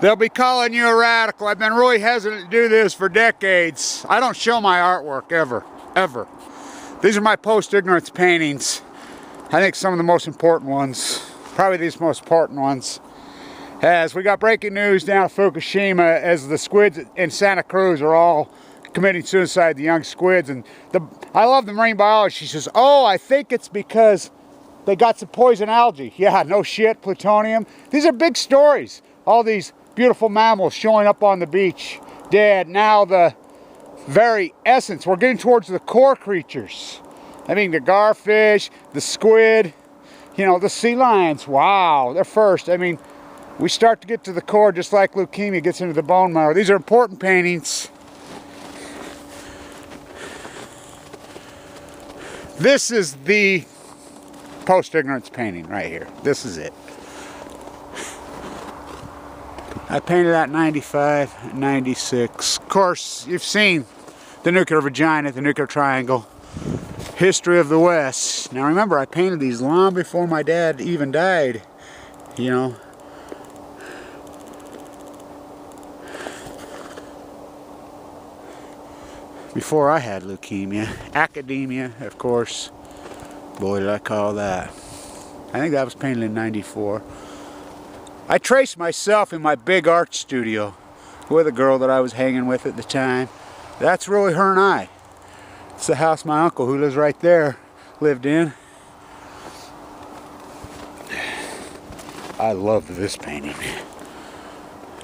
They'll be calling you a radical. I've been really hesitant to do this for decades. I don't show my artwork ever, ever. These are my post-ignorance paintings. I think some of the most important ones, probably these most important ones. As we got breaking news down at Fukushima, as the squids in Santa Cruz are all committing suicide, the young squids. And I love the marine biologist. She says, oh, I think it's because they got some poison algae. Yeah, no shit, plutonium. These are big stories. All these beautiful mammals showing up on the beach, dead. Now the very essence, we're getting towards the core creatures. I mean, the garfish, the squid, you know, the sea lions. Wow, they're first. I mean, we start to get to the core just like leukemia gets into the bone marrow. These are important paintings. This is the post-ignorance painting right here. This is it. I painted that in 95, 96. Of course, you've seen the nuclear vagina, the nuclear triangle, history of the West. Now remember, I painted these long before my dad even died, you know. Before I had leukemia. Academia, of course. Boy, did I call that. I think that was painted in 94. I traced myself in my big art studio with a girl that I was hanging with at the time. That's really her and I. It's the house my uncle, who lives right there, lived in. I love this painting.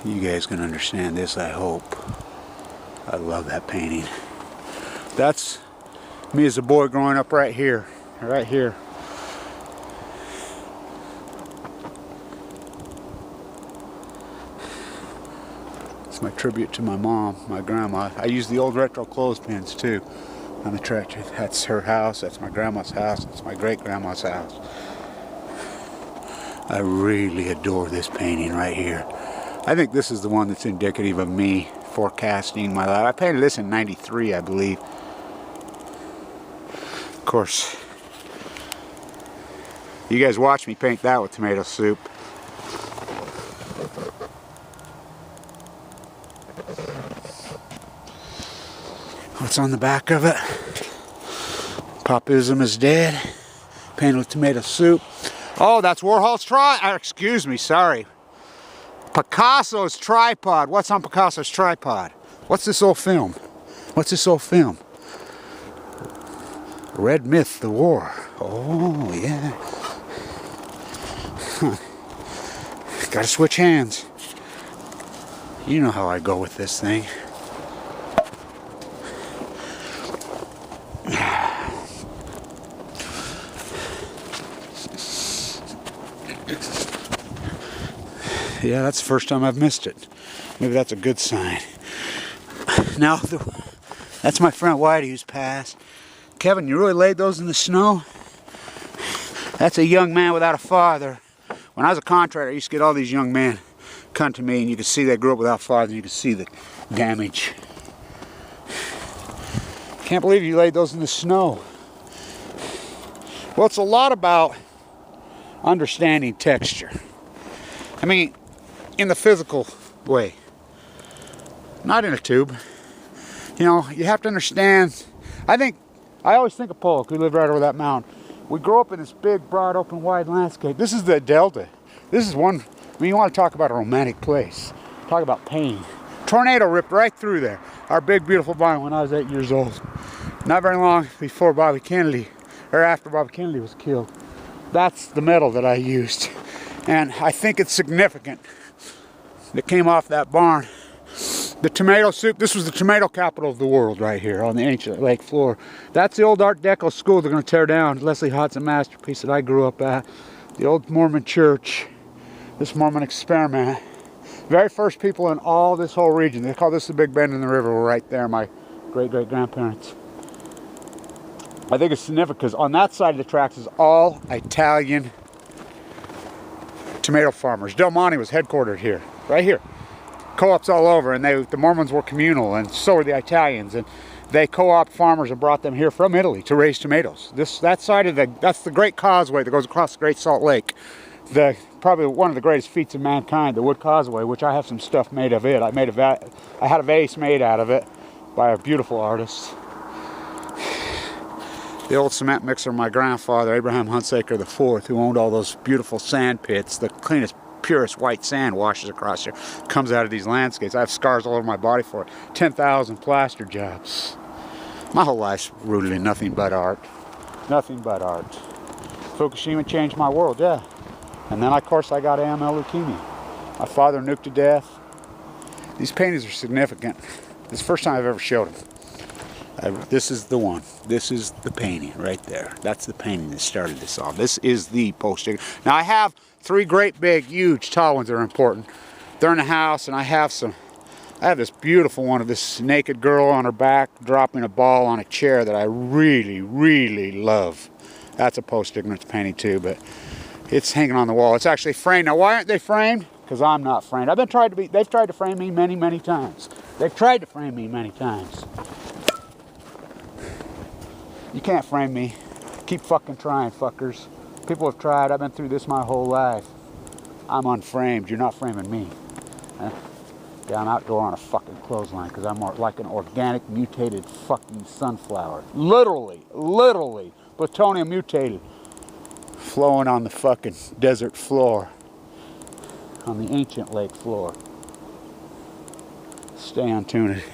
You guys can understand this, I hope. I love that painting. That's me as a boy growing up right here. Right here. It's my tribute to my mom, my grandma. I use the old retro clothespins too on the tractor. That's her house, that's my grandma's house, that's my great-grandma's house. I really adore this painting right here. I think this is the one that's indicative of me forecasting my life. I painted this in 93, I believe. Of course, you guys watch me paint that with tomato soup. What's on the back of it? Popism is dead. Painted with tomato soup. Oh, that's Warhol's excuse me, sorry. Picasso's tripod. What's on Picasso's tripod? What's this old film? What's this old film? Red Myth, the War. Oh, yeah. Huh. Gotta switch hands. You know how I go with this thing. Yeah, that's the first time I've missed it. Maybe that's a good sign. Now, that's my friend Whitey who's passed. Kevin, you really laid those in the snow? That's a young man without a father. When I was a contractor, I used to get all these young men come to me, and you could see they grew up without fathers, and you could see the damage. Can't believe you laid those in the snow. Well, it's a lot about understanding texture. I mean, in the physical way, not in a tube. You know, you have to understand. I always think of Polk, who lived right over that mountain. We grow up in this big, broad, open, wide landscape. This is the Delta. This is one, I mean, you want to talk about a romantic place. Talk about pain. Tornado ripped right through there. Our big, beautiful barn when I was 8 years old. Not very long before Bobby Kennedy, or after Bobby Kennedy was killed. That's the metal that I used. And I think it's significant that came off that barn. The tomato soup, this was the tomato capital of the world right here on the ancient lake floor. That's the old Art Deco school they're going to tear down. Leslie Hott's a masterpiece that I grew up at. The old Mormon church, this Mormon experiment. Very first people in all this whole region, they call this the Big Bend in the River, were right there, my great-great-grandparents. I think it's significant because on that side of the tracks is all Italian tomato farmers. Del Monte was headquartered here, right here. Co-ops all over, and the Mormons were communal, and so were the Italians, and they co-opt farmers and brought them here from Italy to raise tomatoes. That's the Great Causeway that goes across the Great Salt Lake. probably one of the greatest feats of mankind, the wood causeway, which I have some stuff made of it. I had a vase made out of it by a beautiful artist. The old cement mixer of my grandfather, Abraham Hunsaker IV, who owned all those beautiful sand pits, the cleanest, purest white sand washes across here, comes out of these landscapes. I have scars all over my body for it. 10,000 plaster jobs. My whole life's rooted in nothing but art. Nothing but art. Fukushima changed my world, yeah. And then, of course, I got AML leukemia. My father nuked to death. These paintings are significant. This is the first time I've ever showed them. This is the one. This is the painting right there. That's the painting that started this all. This is the poster. Now I have 3 great big, huge, tall ones that are important. They're in the house, and I have this beautiful one of this naked girl on her back dropping a ball on a chair that I really, really love. That's a post-ignorance painting too, but it's hanging on the wall. It's actually framed. Now why aren't they framed? Because I'm not framed. They've tried to frame me many, many times. They've tried to frame me many times. You can't frame me. Keep fucking trying, fuckers. People have tried. I've been through this my whole life. I'm unframed. You're not framing me. Yeah, I'm outdoor on a fucking clothesline because I'm like an organic, mutated fucking sunflower. Literally, plutonium mutated. Flowing on the fucking desert floor. On the ancient lake floor. Stay untuned.